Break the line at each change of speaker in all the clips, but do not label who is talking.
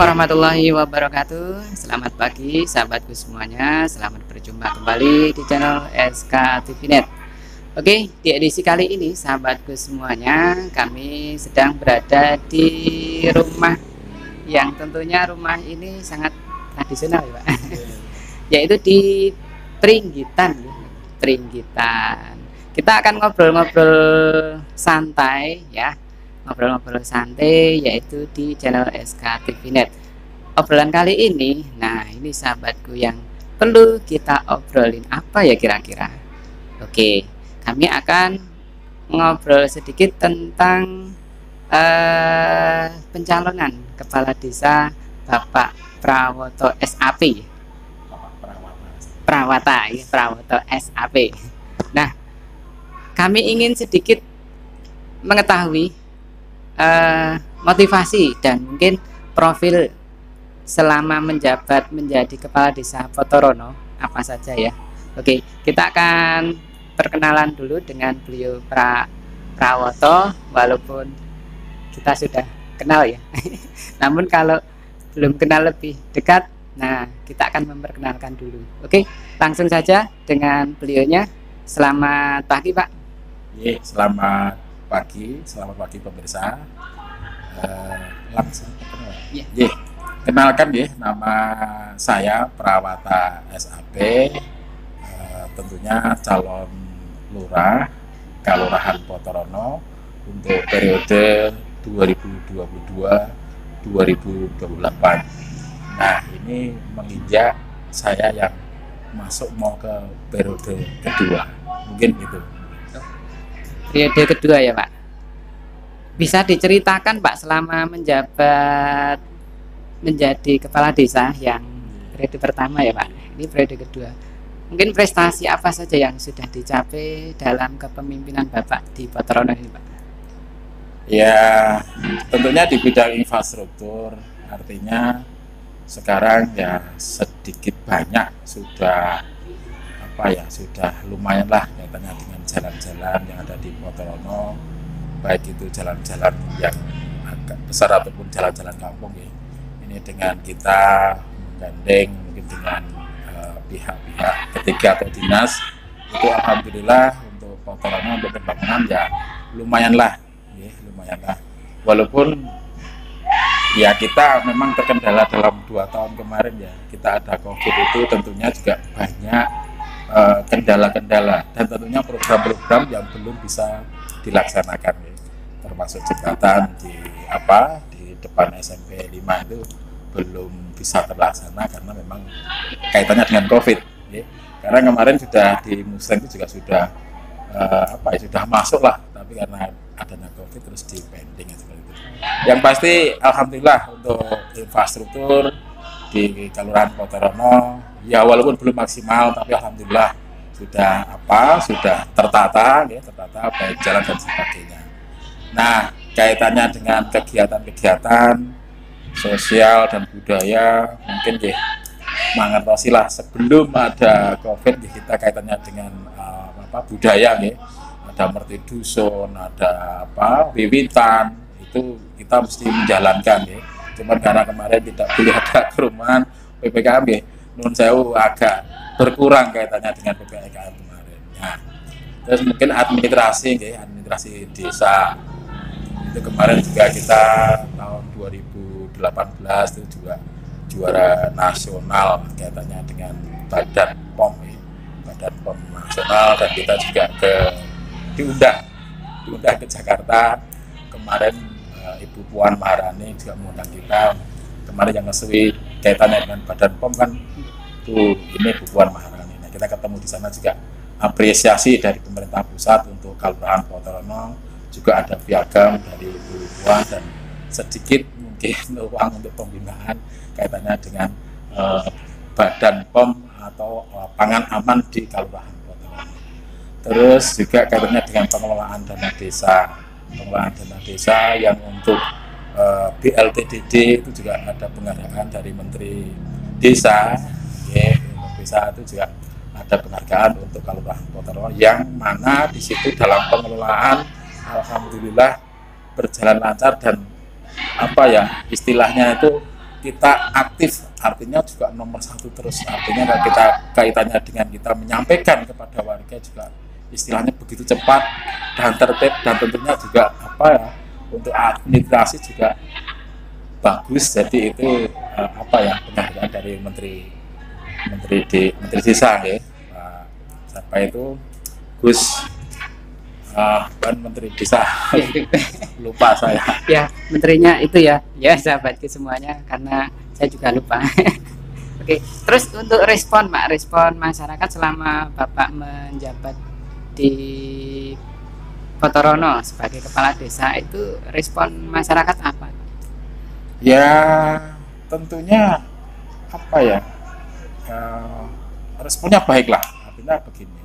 warahmatullahi wabarakatuh. Selamat pagi sahabatku semuanya. Selamat berjumpa kembali di channel SK TV Net. Oke, di edisi kali ini sahabatku semuanya, kami sedang berada di rumah yang tentunya rumah ini sangat tradisional ya Pak. Yaitu di Pringgitan. Pringgitan. Kita akan ngobrol-ngobrol santai ya. Ngobrol-ngobrol santai yaitu di channel SK TV Net. Obrolan kali ini, nah ini sahabatku yang perlu kita obrolin apa ya kira-kira. Oke, kami akan ngobrol sedikit tentang pencalonan kepala desa Bapak Prawoto SAP. Prawoto SAP. Nah, kami ingin sedikit mengetahui motivasi dan mungkin profil selama menjabat menjadi kepala desa Potorono apa saja ya. Oke, kita akan perkenalan dulu dengan beliau Prawoto, walaupun kita sudah kenal ya. Namun kalau belum kenal lebih dekat, nah kita akan memperkenalkan dulu. Oke, langsung saja dengan beliaunya. Selamat pagi Pak.
Selamat pagi pemirsa. Langsung kenalkan ya, nama saya Prawata SAP, tentunya calon lurah Kelurahan Potorono untuk periode 2022-2028. Nah, ini menginjak saya yang masuk mau ke periode kedua, mungkin gitu.
Periode kedua ya Pak. Bisa diceritakan Pak selama menjabat menjadi kepala desa yang periode pertama ya Pak. Ini periode kedua. Mungkin prestasi apa saja yang sudah dicapai dalam kepemimpinan Bapak di Potorono ini Pak?
Ya, tentunya di bidang infrastruktur, artinya sekarang ya sedikit banyak sudah sudah lumayan lah kaitannya dengan jalan-jalan yang ada di Potorono, baik itu jalan-jalan yang agak besar ataupun jalan-jalan kampung ya. Ini dengan kita menggandeng mungkin dengan pihak-pihak ketiga atau dinas, itu alhamdulillah untuk Potorono untuk pembangunan ya lumayan lah, walaupun ya kita memang terkendala dalam 2 tahun kemarin ya, kita ada COVID itu tentunya juga banyak kendala-kendala dan tentunya program-program yang belum bisa dilaksanakan ya. Termasuk jembatan di depan SMP 5 itu belum bisa terlaksana karena memang kaitannya dengan COVID ya. Karena kemarin sudah di Muslim itu juga sudah sudah masuk lah, tapi karena adanya COVID terus di pending seperti itu. Yang pasti alhamdulillah untuk infrastruktur di Kelurahan Potorono ya walaupun belum maksimal tapi alhamdulillah sudah tertata baik jalan dan sebagainya. Nah, kaitannya dengan kegiatan-kegiatan sosial dan budaya mungkin ya mangertosilah sebelum ada COVID ya, kita kaitannya dengan budaya ya. Ada merti dusun, ada wiwitan, itu kita mesti menjalankan ya. Cuman karena kemarin tidak boleh ada perumahan PPKM ya, nun sewu agak berkurang kaitannya dengan PPKM kemarin. Nah, terus mungkin administrasi desa itu kemarin juga kita tahun 2018 itu juga juara nasional kaitannya dengan Badan POM ya. Badan POM nasional, dan kita juga diundang ke Jakarta kemarin. Ibu Puan Maharani juga mengundang kita kemarin yang ngesui kaitannya dengan Badan POM kan tuh ini Bu Puan Maharani. Nah, kita ketemu di sana juga apresiasi dari pemerintah pusat untuk Kelurahan Potorono, juga ada piagam dari Bu Puan dan sedikit mungkin uang untuk pembinaan kaitannya dengan Badan POM atau pangan aman di Kelurahan Potorono. Terus juga kaitannya dengan pengelolaan dana desa yang untuk BLTDD itu juga ada penghargaan dari Menteri Desa ya, desa itu juga ada penghargaan untuk Kelurahan Potorono yang mana di situ dalam pengelolaan alhamdulillah berjalan lancar dan istilahnya itu kita aktif, artinya juga nomor satu terus, artinya kalau kita kaitannya dengan kita menyampaikan kepada warga juga istilahnya begitu cepat dan tertib, dan tentunya juga apa ya, untuk administrasi juga bagus. Jadi itu apa ya, penghargaan dari Menteri Desa ya, siapa itu, Gus bukan Menteri Desa, lupa saya.
Ya, menterinya itu ya sahabatku semuanya, karena saya juga lupa. Oke, terus untuk respon masyarakat selama Bapak menjabat di Potorono sebagai kepala desa, itu respon masyarakat apa?
Ya tentunya apa ya, responnya baiklah. Artinya begini,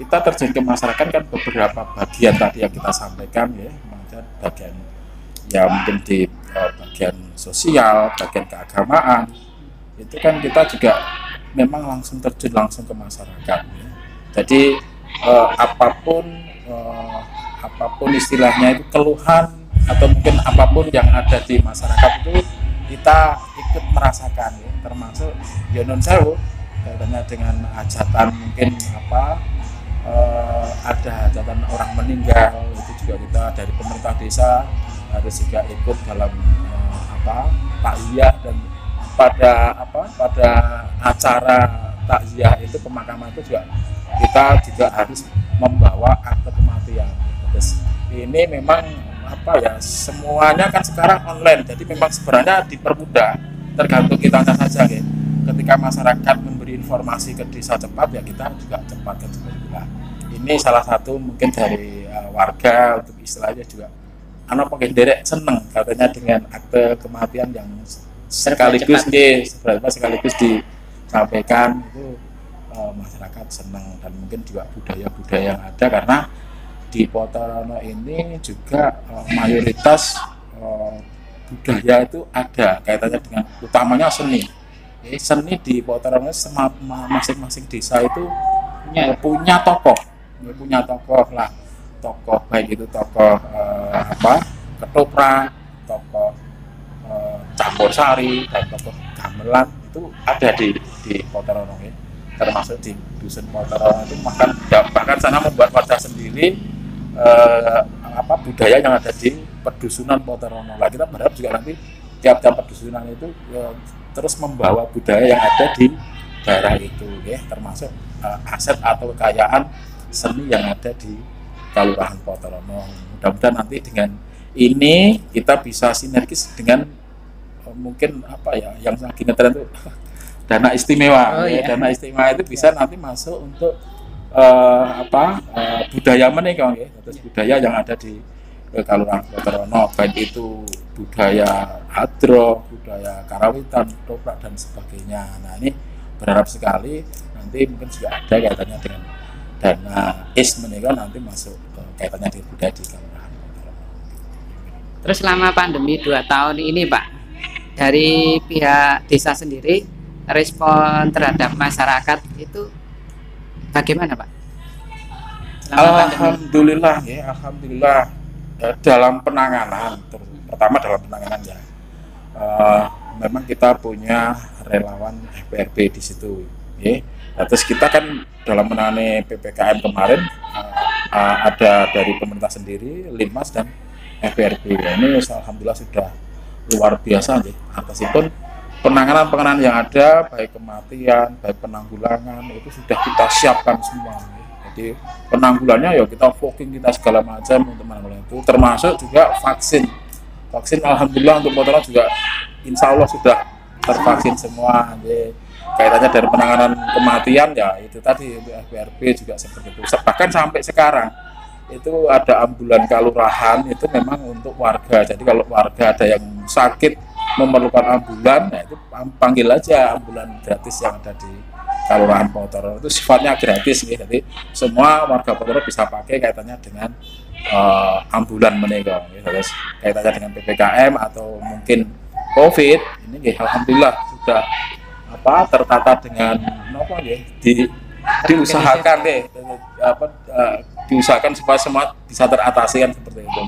kita terjun ke masyarakat kan beberapa bagian tadi yang kita sampaikan ya, bagian ya mungkin di bagian sosial, bagian keagamaan, itu kan kita juga memang langsung terjun langsung ke masyarakat ya. Jadi apapun istilahnya itu keluhan atau mungkin apapun yang ada di masyarakat itu kita ikut merasakan ya, termasuk ya non sewu kaitannya dengan hajatan, mungkin ada hajatan orang meninggal, itu juga kita dari pemerintah desa harus juga ikut dalam takziah, dan pada acara takziah itu, pemakaman itu juga kita juga harus membawa akte kematian. Terus ini memang semuanya kan sekarang online, jadi memang sebenarnya dipermudah, tergantung kita saja ya. Ketika masyarakat memberi informasi ke desa cepat, ya kita juga cepat ke desa. Ini salah satu mungkin dari warga, untuk istilahnya juga derek seneng katanya dengan akte kematian yang sekaligus disampaikan, itu masyarakat senang. Dan mungkin juga budaya-budaya yang ada, karena di Potorono ini juga mayoritas budaya itu ada kaitannya dengan utamanya seni. Seni di Potorono masing-masing desa itu punya tokoh lah, tokoh baik itu tokoh ketoprak, tokoh campur sari, dan tokoh gamelan itu ada di Potorono ya. Termasuk di dusun Potorono itu bahkan sana membuat wadah sendiri budaya yang ada di pedusunan Potorono. Lah kita berharap juga nanti tiap-tiap pedusunan itu terus membawa budaya yang ada di daerah itu ya, termasuk aset atau kekayaan seni yang ada di Kelurahan Potorono. Mudah-mudahan nanti dengan ini kita bisa sinergis dengan mungkin yang lagi ngetren itu dana istimewa. Dana istimewa itu bisa nanti masuk untuk budaya menikah ya, terus budaya yang ada di Kelurahan Potorono, baik itu budaya hadroh, budaya karawitan, toprak, dan sebagainya. Nah ini berharap sekali nanti mungkin juga ada kaitannya dengan dana menikah, nanti masuk kaitannya dengan budaya di Kelurahan Potorono.
Terus selama pandemi 2 tahun ini Pak, dari pihak desa sendiri, respon terhadap masyarakat itu bagaimana Pak?
Alhamdulillah ya, dalam penanganan, pertama dalam penanganan ya, memang kita punya relawan FPRB di situ ya. Terus kita kan dalam menangani PPKM kemarin ada dari pemerintah sendiri, Linmas dan FPRB. Ini alhamdulillah sudah luar biasa ya, atasipun penanganan yang ada, baik kematian, baik penanggulangan, itu sudah kita siapkan semua ya. Jadi penanggulannya ya kita focusing, kita segala macam untuk menanggulangi itu, termasuk juga vaksin alhamdulillah untuk Potorono juga insya Allah sudah tervaksin semua ya. Kaitannya dari penanganan kematian ya itu tadi, FPRB juga seperti itu. Bahkan sampai sekarang itu ada ambulan kelurahan itu memang untuk warga. Jadi kalau warga ada yang sakit memerlukan ambulan, nah itu panggil aja ambulan gratis yang ada di Kelurahan Potorono, itu sifatnya gratis ya. Jadi semua warga Potorono bisa pakai kaitannya dengan ambulan menikah ya. Terus kaitannya dengan PPKM atau mungkin COVID ini ya, alhamdulillah sudah tertata dengan diusahakan deh, diusahakan supaya semua bisa teratasi kan, seperti itu,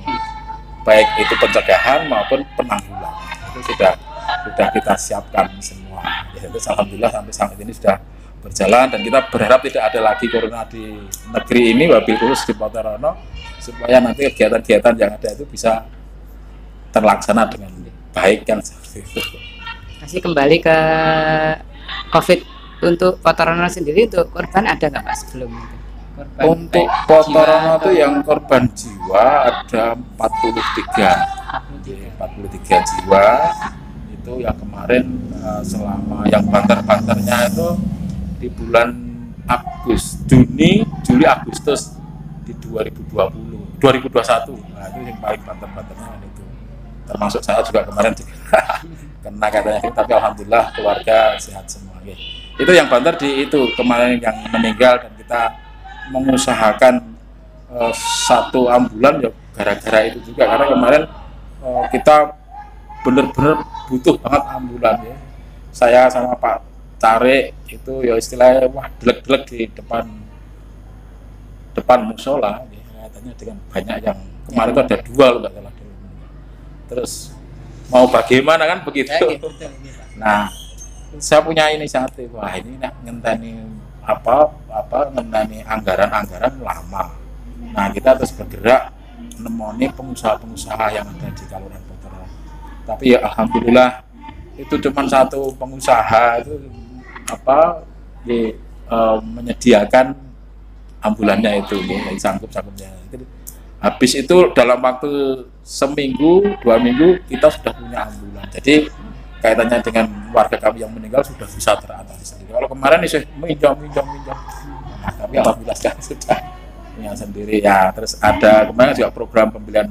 baik itu pencegahan maupun penanggulangan itu sudah sudah kita siapkan semua. Ya, itu alhamdulillah sampai saat ini sudah berjalan, dan kita berharap tidak ada lagi corona di negeri ini, wabil khusus di Ponorogo, supaya nanti kegiatan-kegiatan yang ada itu bisa terlaksana dengan baik kan seperti itu.
Masih kembali ke COVID untuk Ponorogo sendiri, untuk korban ada nggak Pak sebelum itu? Korban
Untuk Ponorogo itu yang korban jiwa ada 43 jiwa. Itu yang kemarin selama yang banter-banternya itu di bulan Juni, Juli, Agustus di 2021. Nah, itu yang paling banter-banternya itu. Termasuk saya juga kemarin juga kena katanya, tapi alhamdulillah keluarga sehat semua. Itu yang banter di itu kemarin yang meninggal, dan kita mengusahakan satu ambulan ya gara-gara itu juga, karena kemarin kita benar-benar butuh banget ambulan ya. Saya sama Pak Tarik itu ya istilahnya wah delek-delek di depan musola ya, katanya dengan banyak yang kemarin itu ada 2 loh nggak salah. Terus mau bagaimana kan begitu. Nah, saya punya inisiatif, wah ini nak ngenteni ngenteni anggaran lama. Nah, kita terus bergerak menemani pengusaha-pengusaha yang ada di Kelurahan Ponorogo. Tapi ya alhamdulillah itu cuma satu pengusaha itu menyediakan ambulannya itu yang sanggup-sanggupnya. Habis itu dalam waktu seminggu 2 minggu kita sudah punya ambulan. Jadi kaitannya dengan warga kami yang meninggal sudah bisa teratasi sendiri. Kalau kemarin sih minjam. Nah, tapi alhamdulillah sekarang sudah punya sendiri ya. Terus ada kemarin juga program pembelian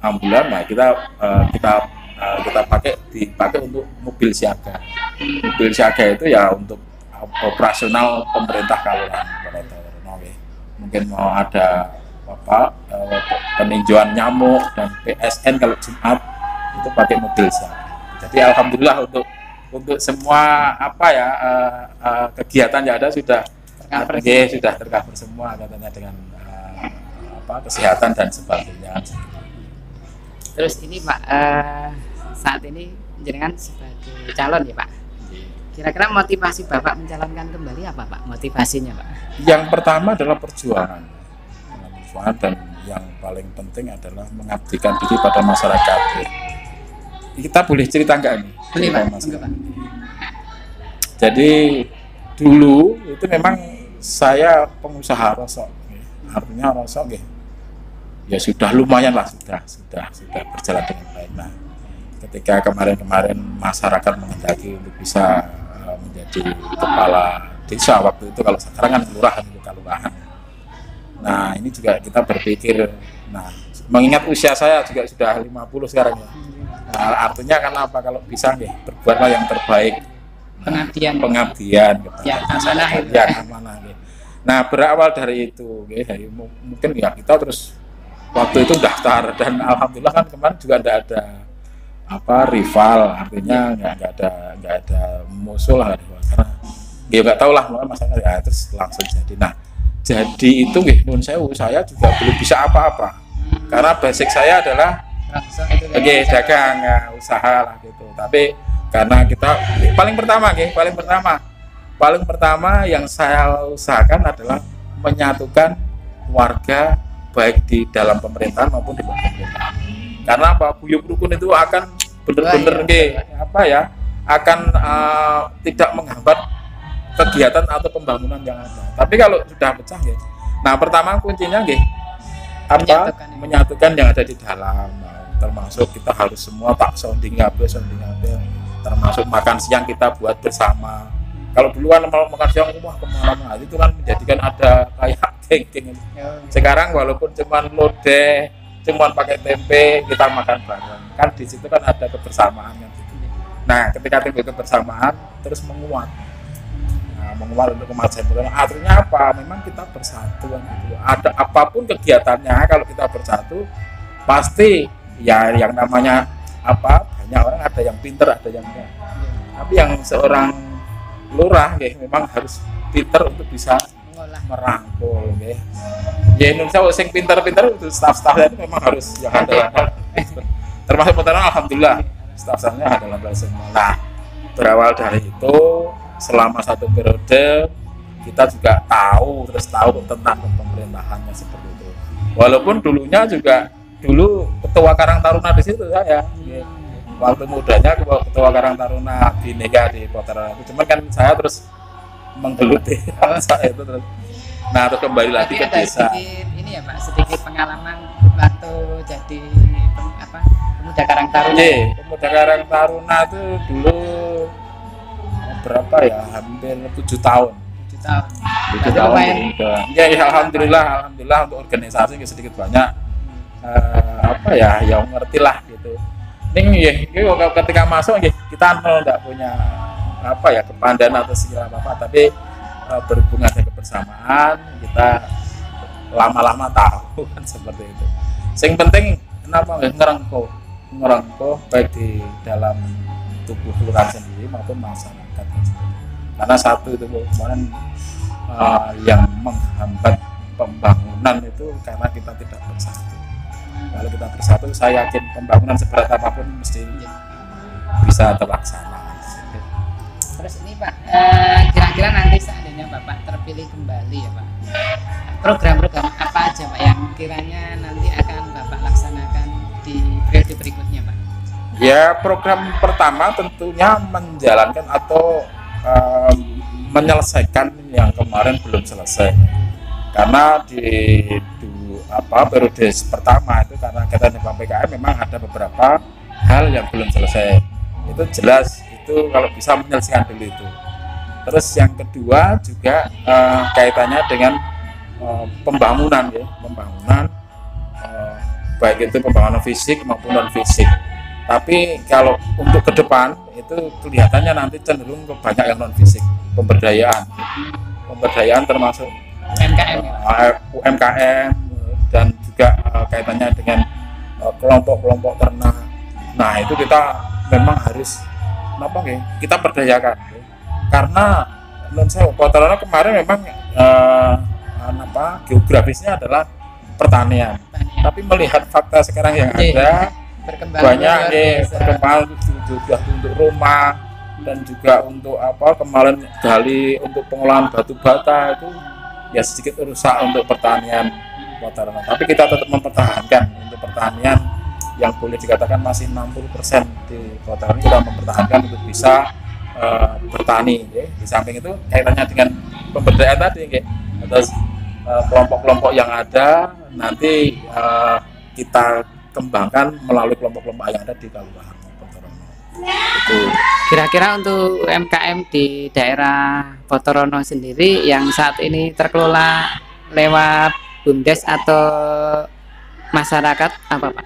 ambulan. Nah, kita dipakai untuk mobil siaga. Mobil siaga itu ya untuk operasional pemerintah Kelurahan Ponorogo. Mungkin mau ada peninjauan nyamuk dan PSN kalau Jumat itu pakai mobil siaga. Jadi alhamdulillah untuk semua kegiatan yang ada sudah tercover semua katanya dengan kesehatan dan sebagainya.
Terus ini Pak, saat ini jenengan sebagai calon ya Pak. Kira-kira motivasi Bapak mencalonkan kembali apa Pak? Motivasinya Pak?
Yang pertama adalah perjuangan, dan yang paling penting adalah mengabdikan diri pada masyarakat. Kita boleh cerita nggak nih?
Boleh Pak.
Jadi dulu itu memang saya pengusaha rosok, artinya rosok ya sudah lumayan lah, sudah berjalan dengan baik. Nah, ketika kemarin masyarakat menghendaki untuk bisa menjadi kepala desa waktu itu, kalau sekarang kan kelurahan. Nah, ini juga kita berpikir, nah mengingat usia saya juga sudah 50 sekarang ya. Nah, artinya kan apa, kalau bisa berbuatlah yang terbaik. Pengabdian
ya,
amanah. Nah, berawal dari itu, mungkin ya kita terus waktu itu daftar, dan alhamdulillah kan kemarin juga tidak ada rival, artinya nggak ada musuh lah, karena nggak tahu lah masalah ya, terus langsung jadi. Nah, jadi itu saya juga belum bisa apa-apa, karena basic saya adalah dagang ya, usaha lah gitu. Tapi karena kita paling pertama yang saya usahakan adalah menyatukan warga baik di dalam pemerintahan maupun di luar pemerintahan. Karena guyub rukun itu akan benar-benar akan tidak menghambat kegiatan atau pembangunan yang ada. Tapi kalau sudah pecah nah pertama kuncinya menyatukan yang ada di dalam. Termasuk kita harus semua sounding kabel, termasuk makan siang kita buat bersama. Kalau duluan mau makan siang kemana-mana, itu kan menjadikan ada kayak geng-geng. Sekarang walaupun cuman pakai tempe, kita makan bareng. Kan di situ kan ada kebersamaan gitu. Nah, ketika timbul kebersamaan terus menguat. Menguat untuk kemajuan bersama. Artinya apa? Memang kita bersatu gitu. Ada apapun kegiatannya, kalau kita bersatu pasti ya yang namanya banyak orang, ada yang pinter, ada yang enggak. Tapi yang seorang lurah memang harus pinter untuk bisa merangkul ya Indonesia sing pinter-pinter itu staff-staffnya itu memang harus yang ada termasuk Ponorogo alhamdulillah staf saya handal semua. Nah, berawal dari itu selama satu periode kita juga tahu tentang pemerintahannya seperti itu. Walaupun dulunya juga dulu ketua Karang Taruna di situ saya. Waktu mudanya ketua Karang Taruna Bhinneka di Poterono itu, cuman kan saya terus menggeluti saya itu terus. Nah, terus kembali lagi ke desa.
Sedikit ini ya Pak, sedikit pengalaman waktu jadi pemuda Karang Taruna.
Pemuda Karang Taruna itu dulu berapa ya? Hampir 7 tahun. 7 tahun. Ya, alhamdulillah untuk organisasi sedikit banyak ya ngerti lah gitu. Ini ketika masuk kita tidak punya kepandaian atau skill apa, tapi berhubung ada kebersamaan kita lama-lama tahu kan seperti itu. Yang penting kenapa ngerengko baik di dalam tubuh kelurahan sendiri maupun masyarakat. Karena satu itu kemarin yang menghambat pembangunan itu karena kita tidak bersatu. Kalau kita bersatu, saya yakin pembangunan seberat apapun mesti bisa terlaksana.
Terus ini Pak, kira-kira nanti seandainya Bapak terpilih kembali ya Pak, program-program apa aja Pak yang kiranya nanti akan Bapak laksanakan di periode berikutnya Pak?
Ya, program pertama tentunya menjalankan atau menyelesaikan yang kemarin belum selesai. Karena di periode pertama itu karena kita di PKM memang ada beberapa hal yang belum selesai. Itu jelas itu kalau bisa menyelesaikan dulu itu. Terus yang kedua juga kaitannya dengan pembangunan baik itu pembangunan fisik maupun non fisik. Tapi kalau untuk ke depan itu kelihatannya nanti cenderung ke banyak yang non fisik, pemberdayaan termasuk UMKM dan juga kaitannya dengan kelompok-kelompok ternak. Nah, itu kita memang harus kita berdayakan karena Poterono kemarin memang geografisnya adalah pertanian. Tapi melihat fakta sekarang yang ada banyak berkembang juga untuk rumah dan juga untuk kemarin gali untuk pengolahan batu bata itu ya sedikit rusak untuk pertanian Poterono. Tapi kita tetap mempertahankan untuk pertanian yang boleh dikatakan masih 60% di Poterono, kita mempertahankan untuk bisa bertani. Di samping itu kaitannya dengan pemberdayaan tadi, atas kelompok-kelompok yang ada nanti kita kembangkan melalui kelompok-kelompok yang ada di Kelurahan Poterono. Itu.
Kira-kira untuk UMKM di daerah Poterono sendiri yang saat ini terkelola lewat BUMDes atau masyarakat apa Pak?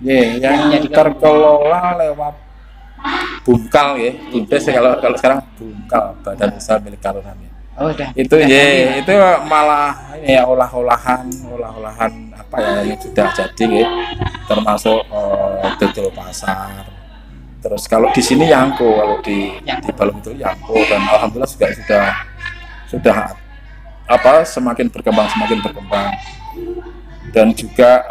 Yang terkelola lewat Bumkal BUMDes kalau sekarang Bumkal, Badan Usaha Milik Kelurahan.
Oh, udah.
Itu itu malah olahan-olahan yang sudah jadi termasuk dodol pasar. Terus kalau di sini Yangko, kalau di Balong itu Yangko, dan alhamdulillah sudah semakin berkembang dan juga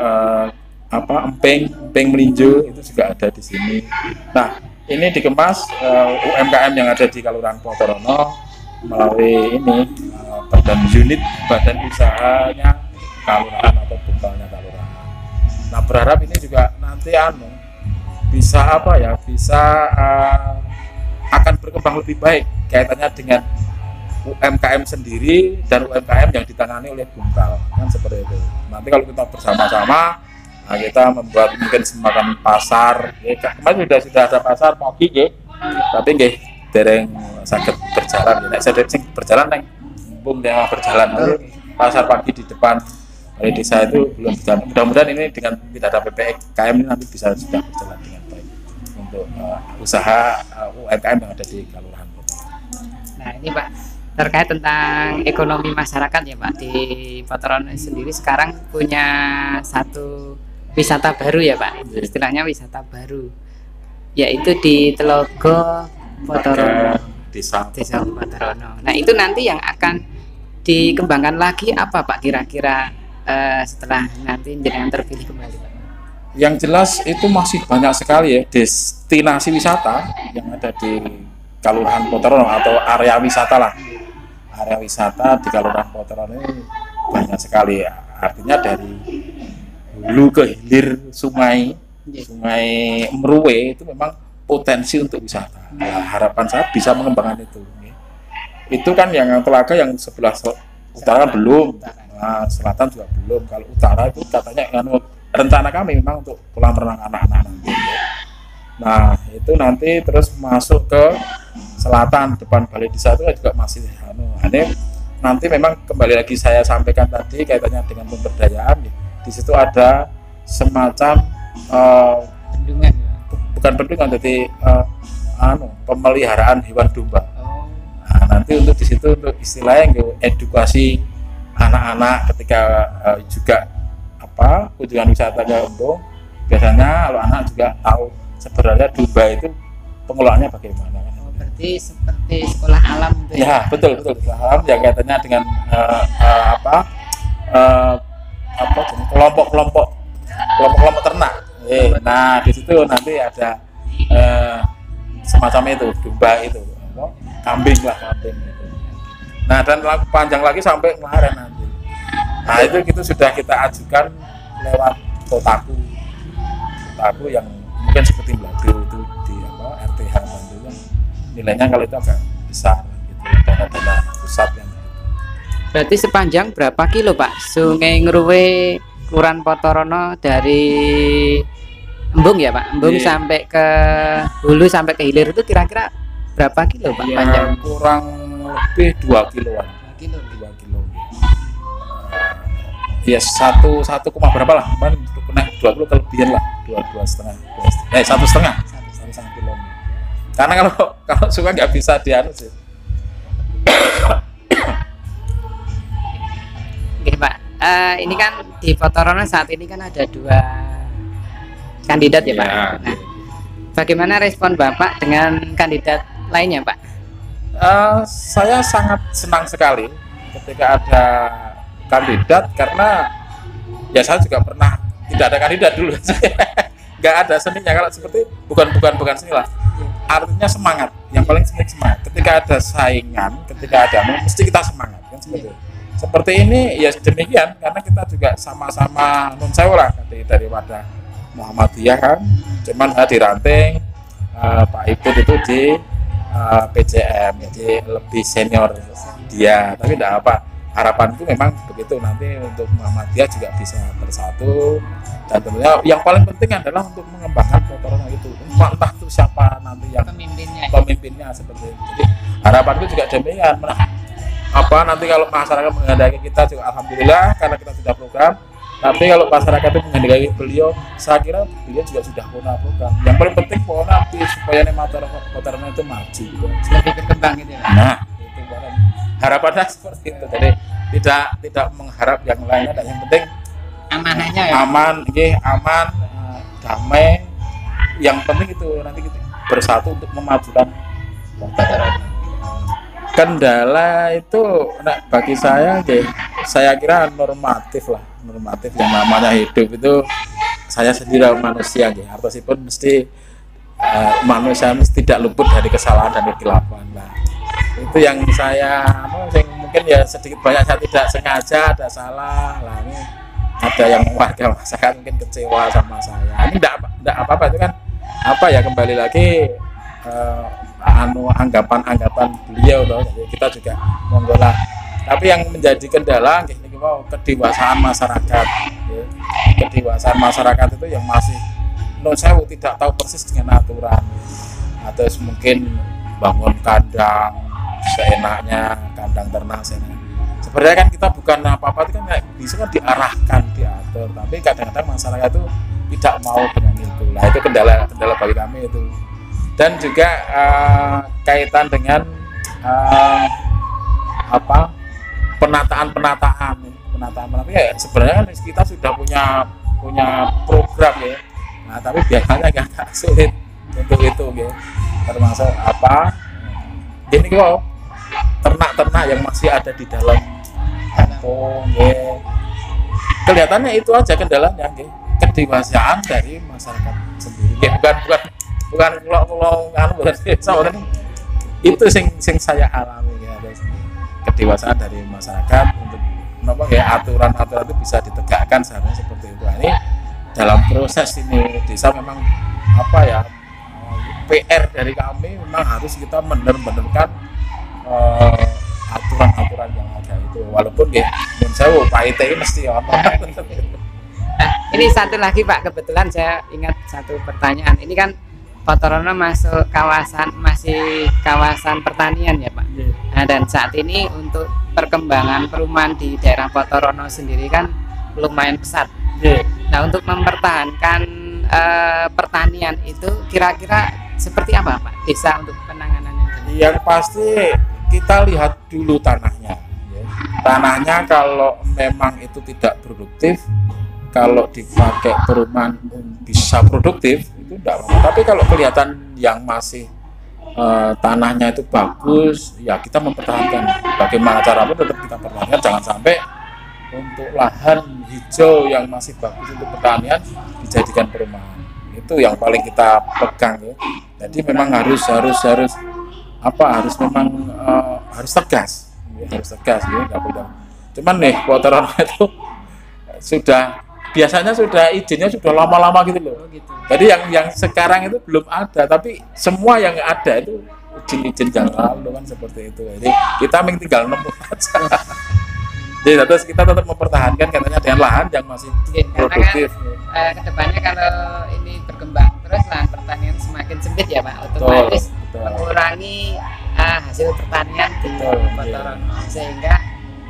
empeng melinjo itu juga ada di sini. Nah, ini dikemas UMKM yang ada di Kelurahan Poterono melalui badan usahanya Kelurahan atau Bumkalnya Kelurahan. Nah, berharap ini juga nanti bisa akan berkembang lebih baik kaitannya dengan UMKM sendiri dan UMKM yang ditangani oleh Bumkal, kan seperti itu. Nanti kalau kita bersama-sama, kita membuat mungkin semacam pasar. Kemarin sudah ada pasar pagi, tapi dereng sakit berjalan. Berjalan berjalan. Pasar pagi di depan dari desa itu belum berjalan. Mudah-mudahan ini dengan tidak ada PPKM ini nanti sudah berjalan dengan baik untuk usaha UMKM yang ada di Kelurahan.
Nah, ini Pak, terkait tentang ekonomi masyarakat ya Pak, di Poterono sendiri sekarang punya satu wisata baru ya Pak, istilahnya wisata baru, yaitu di Telogo Poterono, desa Poterono. Nah, itu nanti yang akan dikembangkan lagi apa Pak kira-kira setelah nanti jenengan terpilih kembali Pak?
Yang jelas itu masih banyak sekali ya destinasi wisata yang ada di Kelurahan Potorono atau area wisata lah. Area wisata di Kelurahan Potorono ini banyak sekali ya. Artinya dari hulu ke hilir sungai Meruwe itu memang potensi untuk wisata. Nah, harapan saya bisa mengembangkan itu. Itu kan yang telaga yang sebelah utara kan belum, nah, selatan juga belum. Kalau utara itu katanya rencana kami memang untuk kolam renang anak-anak nanti. Nah itu nanti terus masuk ke selatan depan balai desa itu juga masih ini nanti memang kembali lagi saya sampaikan tadi kaitannya dengan pemberdayaan. Di situ ada semacam
bendungan,
bukan bendungan, jadi pemeliharaan hewan domba. Nah, nanti untuk di situ untuk istilahnya edukasi anak-anak ketika juga kunjungan wisata ke Embung, biasanya kalau anak juga tahu sebenarnya domba itu pengelolaannya bagaimana.
Berarti seperti sekolah alam itu
ya? Ya betul sekolah alam yang kaitannya dengan kelompok ternak. Nah di situ nanti ada semacam itu domba itu, kambing itu. Nah dan panjang lagi sampai kemarin nanti. Nah itu sudah kita ajukan lewat kotaku yang mungkin seperti Blado itu di RTH Bantul, nilainya kalau itu agak besar gitu, dana pusat yang itu.
Berarti sepanjang berapa kilo Pak Sungai Meruwe Kelurahan Potorono dari Embung ya Pak? Embung sampai ke hulu sampai ke hilir itu kira-kira berapa kilo Pak
ya,
panjang?
Kurang lebih 2 kiloan. 2 kilo. Ya 1, berapa lah, kan naik 20 kelebihan lah, 2,5 kilo. Karena kalau sungai nggak bisa dianu sih.
Oke Pak, ini kan di Potorono saat ini kan ada 2 kandidat ya Pak. Nah, bagaimana respon Bapak dengan kandidat lainnya Pak?
Saya sangat senang sekali ketika ada kandidat, karena ya saya juga pernah tidak ada kandidat dulu. Nggak ada seninya, kalau seperti bukan seni lah, artinya semangat, yang paling penting semangat. Ketika ada saingan, ketika ada mesti kita semangat kan, seperti ini ya demikian, karena kita juga sama-sama non sewu lah dari wadah Muhammadiyah kan, cuman di ranting Pak Iput itu di PJM, jadi lebih senior dia, tapi tidak apa. Harapan itu memang begitu, nanti untuk Muhammadiyah juga bisa bersatu, dan tentunya yang paling penting adalah untuk mengembangkan Potorono itu, entah itu siapa nanti yang pemimpinnya seperti itu. Jadi harapan itu juga demikian. Nanti kalau masyarakat menghendaki kita juga alhamdulillah, karena kita sudah program. Tapi kalau masyarakat itu menghendaki beliau, saya kira beliau juga sudah punya program. Yang paling penting nanti supaya Potorono itu maju,
lebih berkembang gitu ya.
Nah itu harapannya seperti itu. Jadi tidak mengharap yang lainnya, dan yang penting
amanahnya ya?
aman, damai. Yang penting itu nanti kita bersatu untuk memajukan Potorono. Kendala itu bagi saya kira normatif yang namanya hidup itu. Saya sendiri manusia artinya mesti manusia tidak luput dari kesalahan dan kekeliruan. Nah, itu yang saya mungkin ya sedikit banyak saya tidak sengaja ada salah lah, ini ada yang warga masyarakat mungkin kecewa sama saya. Ini tidak apa-apa, itu kan kembali lagi anggapan beliau loh. Jadi kita juga monggolah. Tapi yang menjadi kendala ini kedewasaan masyarakat. Kedewasaan masyarakat itu yang masih saya tidak tahu persis dengan aturan, atau mungkin bangun kandang seenaknya, kandang ternak seenaknya. Sebenarnya kan kita bukan apa-apa, itu kan bisa kan diarahkan, diatur, tapi kadang-kadang masyarakat itu tidak mau dengan itu. Nah itu kendala bagi kami itu. Dan juga kaitan dengan penataan ya, sebenarnya kan kita sudah punya program ya. Nah tapi biasanya agak sulit untuk itu ya. Termasuk gini kok, ternak-ternak yang masih ada di dalam kampung ya. Kelihatannya itu aja kendalanya ya. kedewasaan dari masyarakat sendiri. Ya, bukan pulau bukan itu sing saya alami ya, kedewasaan dari masyarakat untuk aturan-aturan itu bisa ditegakkan seharusnya seperti itu. Ini dalam proses ini desa memang PR dari kami memang harus kita benar-benarkan aturan-aturan yang ada itu, walaupun menurut saya pahit ini mesti ono.
Nah, ini satu lagi Pak, kebetulan saya ingat satu pertanyaan. Ini kan Potorono masuk masih kawasan pertanian ya Pak. Nah, dan saat ini untuk perkembangan perumahan di daerah Potorono sendiri kan lumayan pesat. Nah, untuk mempertahankan pertanian itu kira-kira seperti apa Pak desa untuk penanganannya?
Yang pasti kita lihat dulu tanahnya. Tanahnya kalau memang itu tidak produktif, kalau dipakai perumahan bisa produktif itu tidak apa-apa. Tapi kalau kelihatan yang masih tanahnya itu bagus, ya kita mempertahankan. Bagaimana caranya tetap kita pertahankan, jangan sampai untuk lahan hijau yang masih bagus untuk pertanian dijadikan perumahan. Itu yang paling kita pegang ya. Jadi memang harus memang harus tegas, ya, harus tegas ya, nggak boleh. Cuman nih Potorono itu biasanya izinnya sudah lama-lama gitu loh. Jadi yang sekarang itu belum ada, tapi semua yang ada itu izin yang lalu kan seperti itu. Jadi kita tinggal nemu aja. Jadi terus kita tetap mempertahankan katanya dengan lahan yang masih produktif.
Kan, kedepannya kalau ini berkembang terus lahan pertanian semakin sempit ya Pak, otomatis mengurangi hasil pertanian di Potorono, sehingga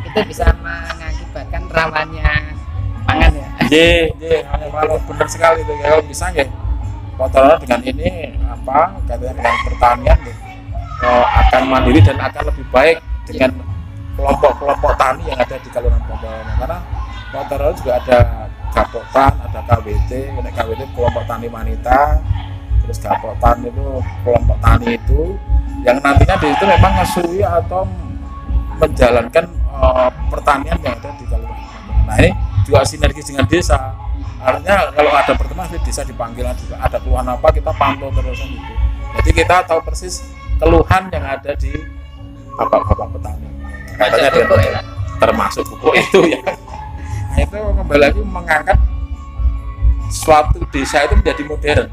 itu bisa mengakibatkan rawannya pangan ya.
Benar sekali itu. Kalau bisa ya Potorono dengan ini katanya dengan pertanian akan mandiri dan akan lebih baik dengan kelompok-kelompok tani yang ada di Kalurahan Potorono, karena Potorono juga ada Gapotan, ada KWT kelompok tani wanita, terus Gapotan itu kelompok tani itu yang nantinya di itu memang ngesui atau menjalankan pertanian yang ada di Kalurahan Potorono. Nah ini juga sinergi dengan desa, artinya kalau ada pertemuan di desa dipanggil juga ada keluhan apa kita pantau terus gitu. Jadi kita tahu persis keluhan yang ada di bapak-bapak petani. Katanya dia termasuk pupuk itu ya. Nah, itu kembali lagi mengangkat suatu desa itu menjadi modern.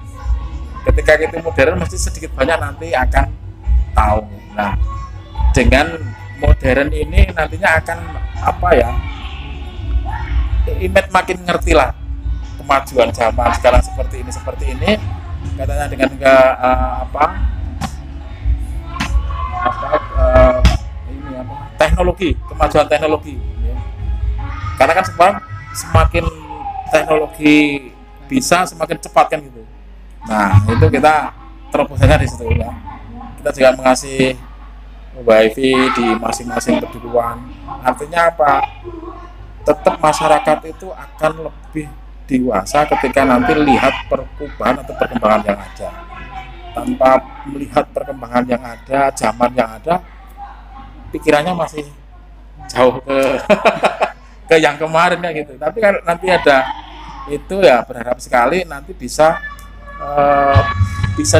Ketika kita modern mesti sedikit banyak nanti akan tahu. Nah, dengan modern ini nantinya akan imet makin ngerti lah kemajuan zaman sekarang seperti ini katanya dengan teknologi, kemajuan teknologi ya. Karena kan sekarang semakin teknologi bisa semakin cepat kan gitu. Nah itu kita terobosannya di situ ya. Kita juga mengasih wifi di masing-masing peduluan. Artinya apa? Tetap masyarakat itu akan lebih dewasa ketika nanti lihat perubahan atau perkembangan yang ada. Tanpa melihat perkembangan yang ada, zaman yang ada, pikirannya masih jauh ke yang kemarin ya gitu. Tapi kan nanti ada itu ya, berharap sekali nanti bisa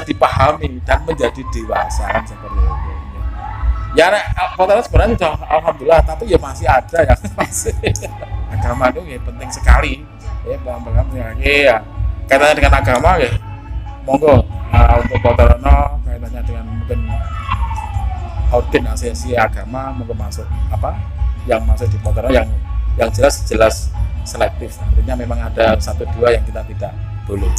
dipahami dan menjadi dewasa kan seperti itu. Ya Potorono sebenarnya sudah alhamdulillah, tapi ya masih ada yang masih agama itu ya penting sekali ya, ya kaitannya dengan agama ya monggo untuk Potorono kaitannya dengan mungkin organisasi agama monggo masuk yang masuk di Potorono yang jelas selektif, artinya memang ada 1-2 yang kita tidak boleh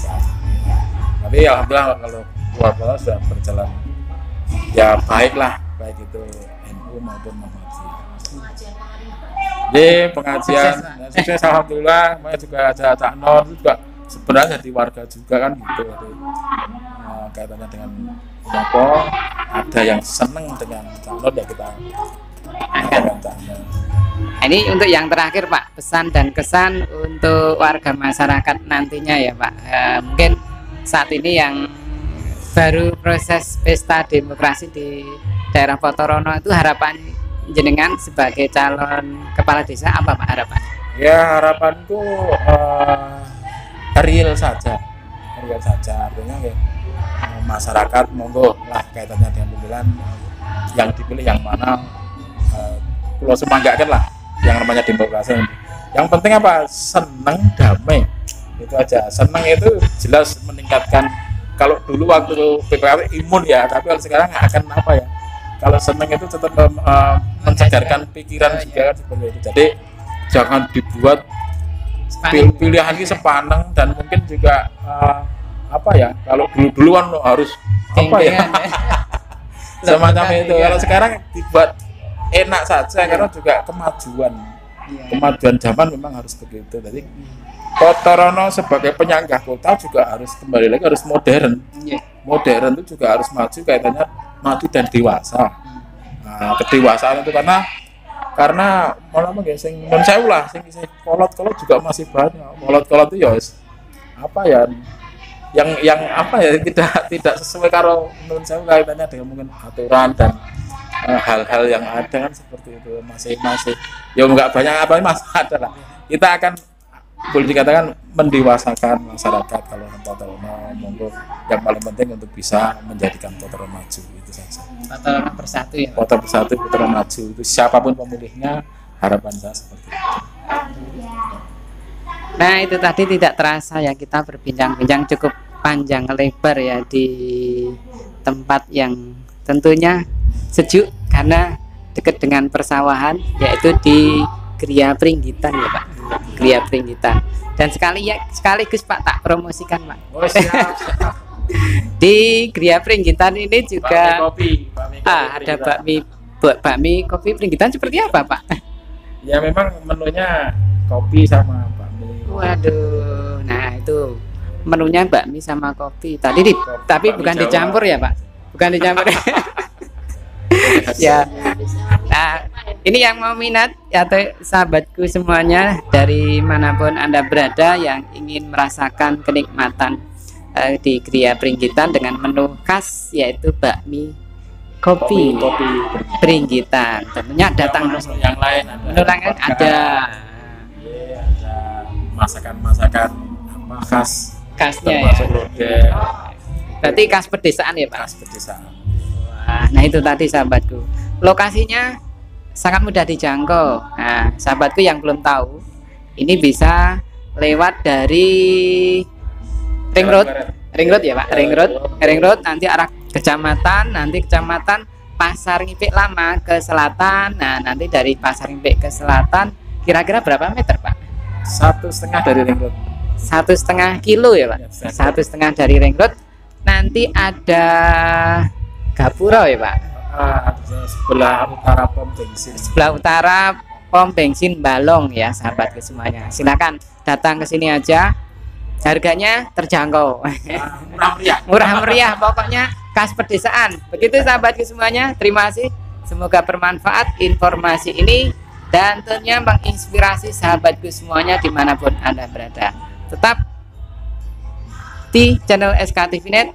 tapi alhamdulillah kalau luar Potorono sudah berjalan ya baik itu NU maupun Muhammadiyah. Pengajian sukses alhamdulillah. Saya juga ada Cak Non juga sebenarnya di warga juga kan gitu. Kaitannya dengan ada yang seneng dengan Cak Non ya kita akan tanya.
Ini untuk yang terakhir Pak, pesan dan kesan untuk warga masyarakat nantinya ya Pak. Mungkin saat ini yang baru proses pesta demokrasi di daerah Potorono itu harapan jenengan sebagai calon kepala desa apa Pak harapan?
Ya harapanku real saja, artinya ya, masyarakat monggo lah kaitannya dengan pemilihan yang dipilih yang mana, kalau semanggakan lah yang namanya demokrasi. Yang penting apa? Senang, damai, itu aja. Senang itu jelas meningkatkan. Kalau dulu waktu PPKP imun ya, tapi kalau sekarang akan apa ya? Kalau senang itu tetap mencegarkan pikiran juga kan seperti itu. Jadi jangan dibuat pilihan ini sepaneng, dan mungkin juga apa ya? Kalau dulu kan harus apa ya? Semacam itu. Kalau sekarang dibuat enak saja, karena juga kemajuan zaman memang harus begitu. Jadi Kotorono sebagai penyangga kota juga harus kembali lagi, harus modern. Modern itu juga harus maju, kaitannya maju dan dewasa. Nah, kedewasaan itu karena malah sing non sewu lah, sing kolot-kolot juga masih banyak. Kolot-kolot itu ya apa ya, yang apa ya, tidak sesuai karo non sewu, kaitannya dengan mungkin aturan dan hal-hal yang ada kan seperti itu, masih ya nggak banyak apa mas, ada lah. Kita akan boleh dikatakan mendewasakan masyarakat kalau Kotorono, monggo yang paling penting untuk bisa menjadikan Kotorono maju, itu saja.
Kotorono bersatu ya,
Kota bersatu, Kotorono maju, itu siapapun pemilihnya, harapan saya seperti itu.
Nah itu tadi tidak terasa ya, kita berbincang-bincang cukup panjang lebar ya di tempat yang tentunya sejuk karena dekat dengan persawahan, yaitu di Gria Pringgitan ya Pak, Gria Pringgitan. Dan sekaligus Pak tak promosikan Pak.
Oh, siap.
Di Gria Pringgitan ini juga
bakmi
ada bakmi kopi Pringgitan seperti apa Pak?
Ya memang menunya kopi sama bakmi.
Waduh, nah itu menunya bakmi sama kopi. Tapi bukan
Jawa.
dicampur ya Pak? Bukan dicampur. Ya. Nah, ini yang mau minat atau sahabatku semuanya dari manapun Anda berada yang ingin merasakan kenikmatan di Gria Pringgitan dengan menu khas yaitu bakmi kopi Pringgitan. Tentunya datang
menu yang lain
ada
masakan apa khasnya
ya.
Lodeh.
Berarti khas pedesaan ya Pak?
Khas pedesaan.
Nah itu tadi sahabatku, lokasinya sangat mudah dijangkau. Nah sahabatku yang belum tahu, ini bisa lewat dari ring road ya Pak, ring road nanti arah kecamatan, Pasar Ngipik Lama ke selatan. Nah nanti dari Pasar Ngipik ke selatan kira-kira berapa meter Pak?
1,5 dari ring road.
1,5 kilo ya Pak, 1,5 dari ring road. Nanti ada Gapura ya Pak,
sebelah utara pom bensin.
Sebelah utara pom bensin Balong ya sahabatku semuanya. Silakan datang ke sini aja. Harganya terjangkau. Murah meriah pokoknya khas pedesaan. Begitu sahabatku semuanya. Terima kasih. Semoga bermanfaat informasi ini dan tentunya menginspirasi sahabatku semuanya dimanapun Anda berada. Tetap di channel SKTVNet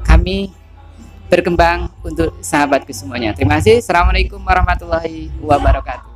kami berkembang untuk sahabatku semuanya. Terima kasih. Assalamualaikum warahmatullahi wabarakatuh.